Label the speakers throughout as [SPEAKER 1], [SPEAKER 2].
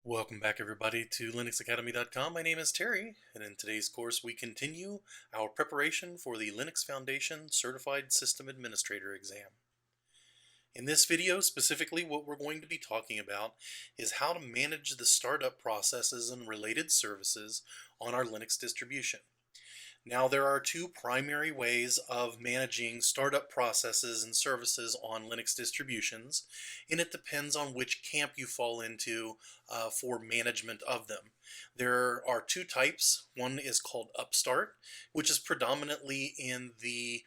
[SPEAKER 1] Welcome back, everybody, to linuxacademy.com. My name is Terry, and in today's course we continue our preparation for the Linux Foundation Certified System Administrator exam. In this video, specifically what we're going to be talking about is how to manage the startup processes and related services on our Linux distribution. Now, there are two primary ways of managing startup processes and services on Linux distributions, and it depends on which camp you fall into for management of them. There are two types. One is called Upstart, which is predominantly in the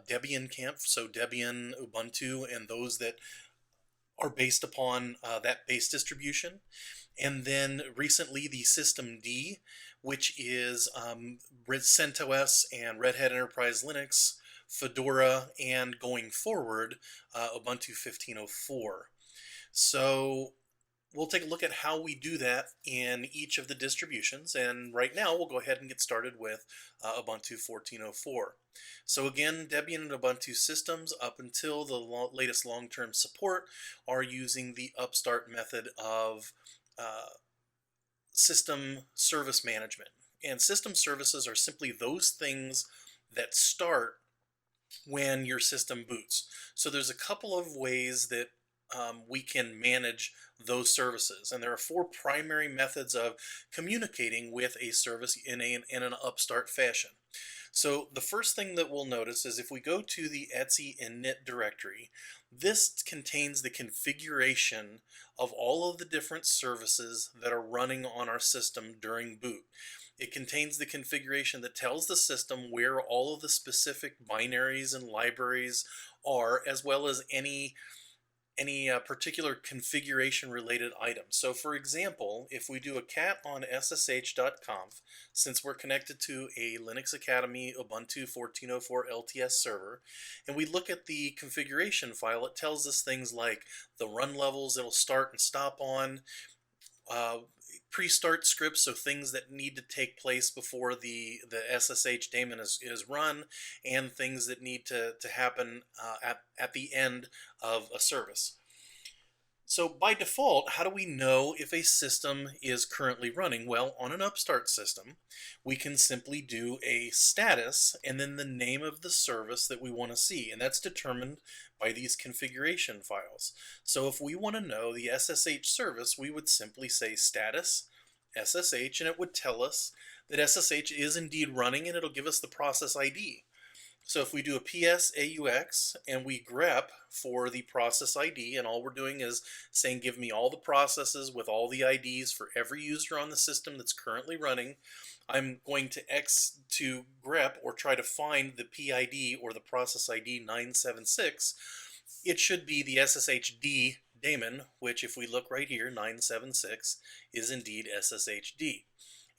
[SPEAKER 1] Debian camp, so Debian, Ubuntu, and those that are based upon that base distribution. And then recently the System D, which is CentOS and Red Hat Enterprise Linux, Fedora, and going forward, Ubuntu 15.04. So we'll take a look at how we do that in each of the distributions, and right now we'll go ahead and get started with Ubuntu 14.04. So again, Debian and Ubuntu systems up until the latest long-term support are using the Upstart method of system service management. And system services are simply those things that start when your system boots. So there's a couple of ways that we can manage those services. And there are four primary methods of communicating with a service in an Upstart fashion. So the first thing that we'll notice is if we go to the etc init directory, this contains the configuration of all of the different services that are running on our system during boot. It contains the configuration that tells the system where all of the specific binaries and libraries are, as well as any particular configuration related items. So for example, if we do a cat on ssh.conf, since we're connected to a Linux Academy Ubuntu 14.04 LTS server, and we look at the configuration file, it tells us things like the run levels it'll start and stop on, pre-start scripts, so things that need to take place before the SSH daemon is run, and things that need to happen at the end of a service. So by default, how do we know if a system is currently running? Well, on an Upstart system, we can simply do a status and then the name of the service that we want to see, and that's determined by these configuration files. So if we want to know the SSH service, we would simply say status SSH, and it would tell us that SSH is indeed running, and it'll give us the process ID. So if we do a ps aux and we grep for the process ID, and all we're doing is saying give me all the processes with all the IDs for every user on the system that's currently running, I'm going to grep or try to find the PID or the process ID 976. It should be the SSHD daemon, which if we look right here, 976 is indeed SSHD.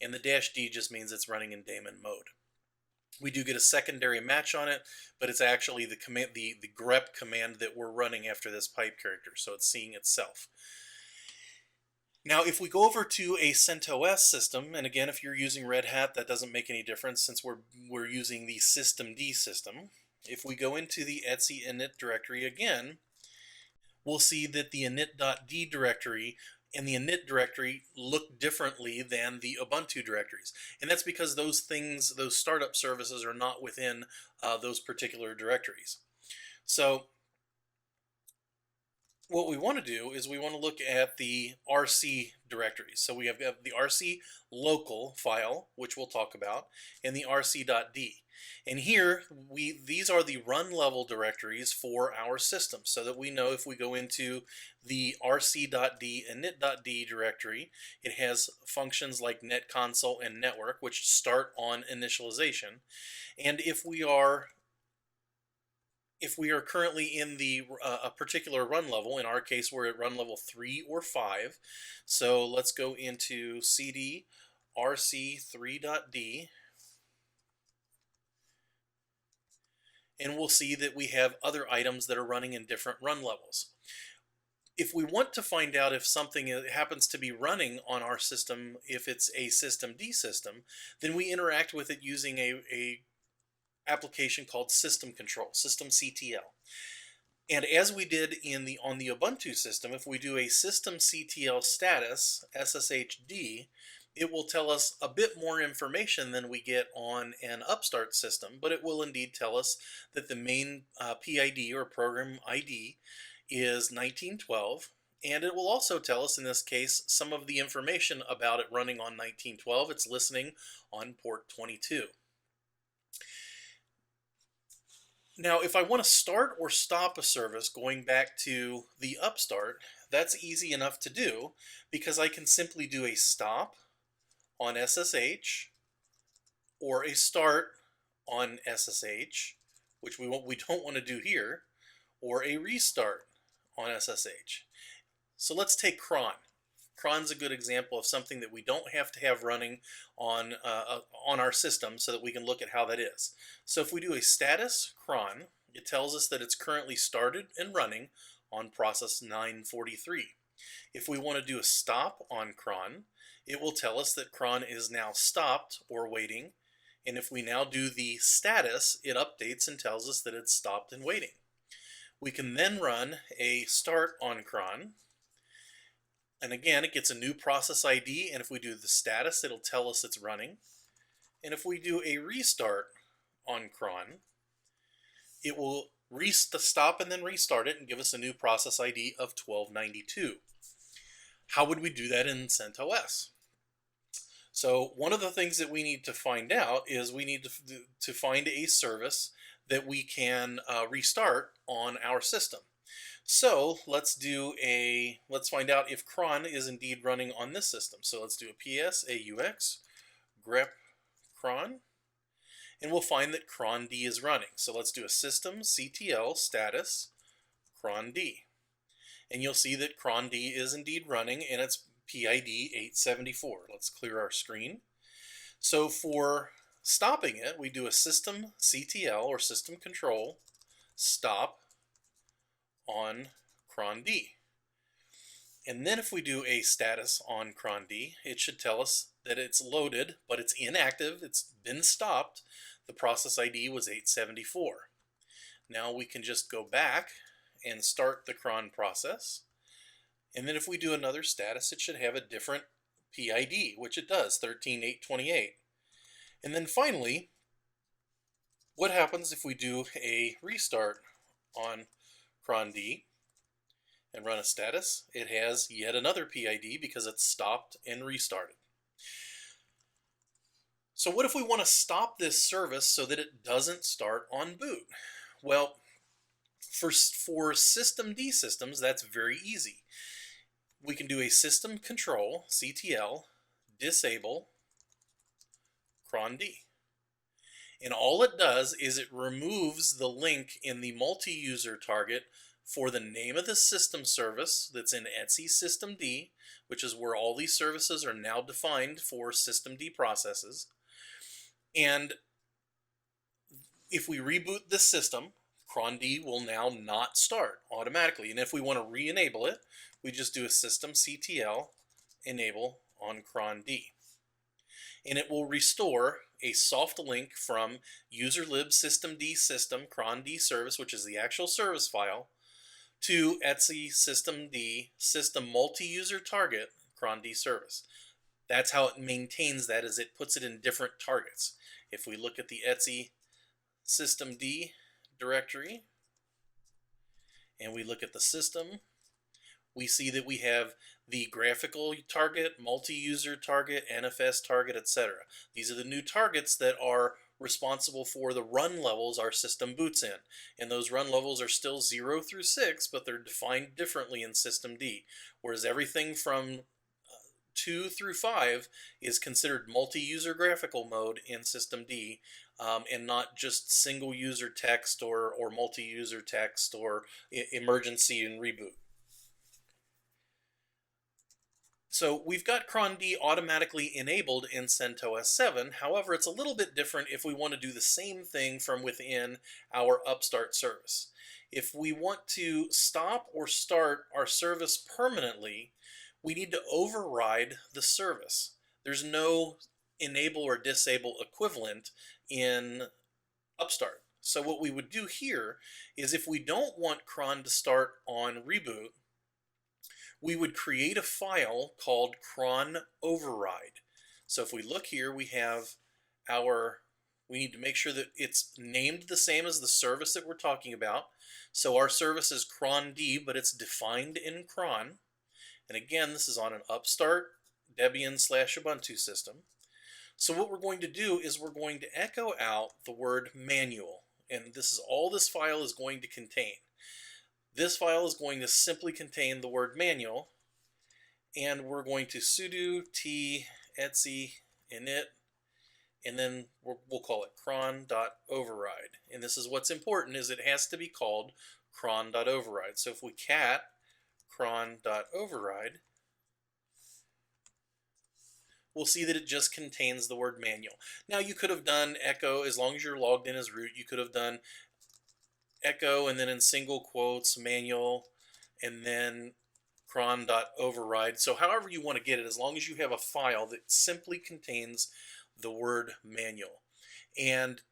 [SPEAKER 1] And the -D just means it's running in daemon mode. We do get a secondary match on it, but it's actually the command, the grep command that we're running after this pipe character, so it's seeing itself. Now, if we go over to a CentOS system, and again, if you're using Red Hat, that doesn't make any difference since we're using the systemd system. If we go into the etc init directory again, we'll see that the init.d directory and the init directory look differently than the Ubuntu directories. And that's because those startup services are not within those particular directories. So what we want to do is we want to look at the RC directories. So we have the RC local file, which we'll talk about, and the rc.d. And here, these are the run level directories for our system, so that we know if we go into the rc.d init.d directory, it has functions like netconsole and network, which start on initialization. And if we are currently in a particular run level, in our case we're at run level 3 or 5, so let's go into cd rc3.d, and we'll see that we have other items that are running in different run levels. If we want to find out if something happens to be running on our system, if it's a systemd system, then we interact with it using a application called system control, systemctl. And as we did on the Ubuntu system, if we do a systemctl status SSHD, it will tell us a bit more information than we get on an upstart system, but it will indeed tell us that the main PID or program ID is 1912. And it will also tell us in this case some of the information about it running on 1912. It's listening on port 22. Now, if I want to start or stop a service going back to the upstart, that's easy enough to do because I can simply do a stop on SSH or a start on SSH, which we don't want to do here, or a restart on SSH. So let's take cron. Cron's a good example of something that we don't have to have running on our system so that we can look at how that is. So if we do a status cron, it tells us that it's currently started and running on process 943. If we want to do a stop on cron, it will tell us that cron is now stopped or waiting. And if we now do the status, it updates and tells us that it's stopped and waiting. We can then run a start on cron. And again, it gets a new process ID, and if we do the status, it'll tell us it's running. And if we do a restart on cron, it will stop and then restart it and give us a new process ID of 1292. How would we do that in CentOS? So one of the things that we need to find out is we need to find a service that we can restart on our system. So let's find out if cron is indeed running on this system. So let's do a ps aux grep cron, and we'll find that cron D is running. So let's do a systemctl status cron D, and you'll see that cron D is indeed running, and it's PID 874. Let's clear our screen. So for stopping it, we do a systemctl or system control stop on cron D. And then if we do a status on cron D, it should tell us that it's loaded, but it's inactive, it's been stopped. The process ID was 874. Now we can just go back and start the cron process. And then if we do another status, it should have a different PID, which it does, 13828. And then finally, what happens if we do a restart on cron D and run a status? It has yet another PID because it's stopped and restarted. So what if we want to stop this service so that it doesn't start on boot? Well, for systemd systems, that's very easy. We can do a system control ctl disable cron D. And all it does is it removes the link in the multi-user target for the name of the system service that's in etc systemd, which is where all these services are now defined for systemd processes. And if we reboot this system, cron D will now not start automatically. And if we want to re-enable it, we just do a systemctl enable on cron D. And it will restore a soft link from userlib systemd system cron D service, which is the actual service file, to etc systemd system multi-user target cron D service. That's how it maintains that, is it puts it in different targets. If we look at the etc systemd directory and we look at the system, we see that we have the graphical target, multi-user target, NFS target, etc. These are the new targets that are responsible for the run levels our system boots in. And those run levels are still 0 through 6, but they're defined differently in systemd. Whereas everything from 2 through 5 is considered multi-user graphical mode in systemd, and not just single user text or multi-user text or emergency and reboot. So we've got cron D automatically enabled in CentOS 7. However, it's a little bit different if we want to do the same thing from within our upstart service. If we want to stop or start our service permanently, we need to override the service. There's no enable or disable equivalent in upstart. So what we would do here is if we don't want cron to start on reboot, we would create a file called cron override. So if we look here, we have we need to make sure that it's named the same as the service that we're talking about. So our service is Cron D, but it's defined in cron. And again, this is on an upstart Debian/Ubuntu system. So what we're going to do is we're going to echo out the word manual. And this is all this file is going to contain. This file is going to simply contain the word manual. And we're going to sudo t etc init, and then we'll call it cron.override. And this is what's important, is it has to be called cron.override. So if we cat cron.override, we'll see that it just contains the word manual. Now you could have done echo, as long as you're logged in as root, you could have done echo and then in single quotes manual and then cron.override. So however you want to get it, as long as you have a file that simply contains the word manual. And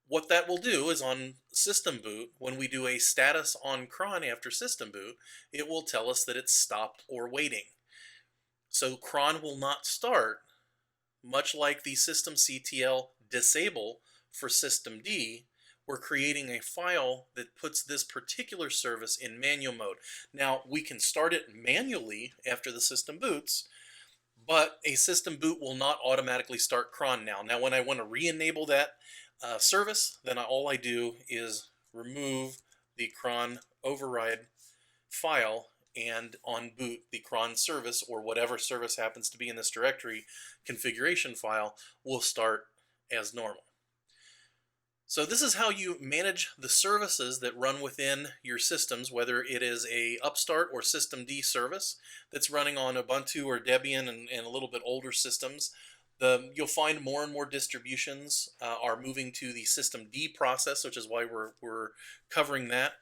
[SPEAKER 1] what that will do is on system boot, when we do a status on cron after system boot, it will tell us that it's stopped or waiting. So cron will not start, much like the systemctl disable for systemd. We're creating a file that puts this particular service in manual mode. Now, we can start it manually after the system boots, but a system boot will not automatically start cron now. Now, when I want to re-enable that service, then all I do is remove the cron override file, and on boot, the cron service, or whatever service happens to be in this directory configuration file, will start as normal. So this is how you manage the services that run within your systems, whether it is a upstart or systemd service that's running on Ubuntu or Debian and a little bit older systems. You'll find more and more distributions are moving to the systemd process, which is why we're covering that.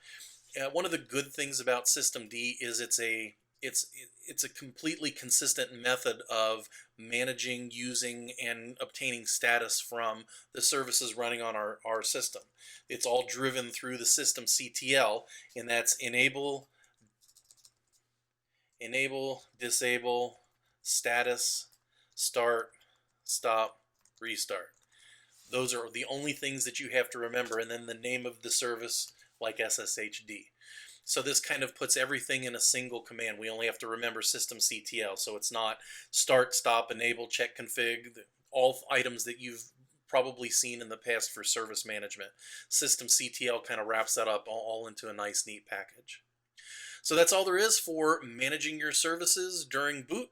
[SPEAKER 1] One of the good things about systemd is it's a completely consistent method of managing, using, and obtaining status from the services running on our system. It's all driven through the systemctl, and that's enable, disable, status, start, stop, restart. Those are the only things that you have to remember, and then the name of the service, like SSHD. So this kind of puts everything in a single command. We only have to remember systemctl, so it's not start, stop, enable, check, config, all items that you've probably seen in the past for service management. Systemctl kind of wraps that up all into a nice, neat package. So that's all there is for managing your services during boot.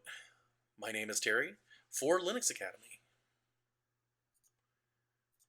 [SPEAKER 1] My name is Terry for Linux Academy.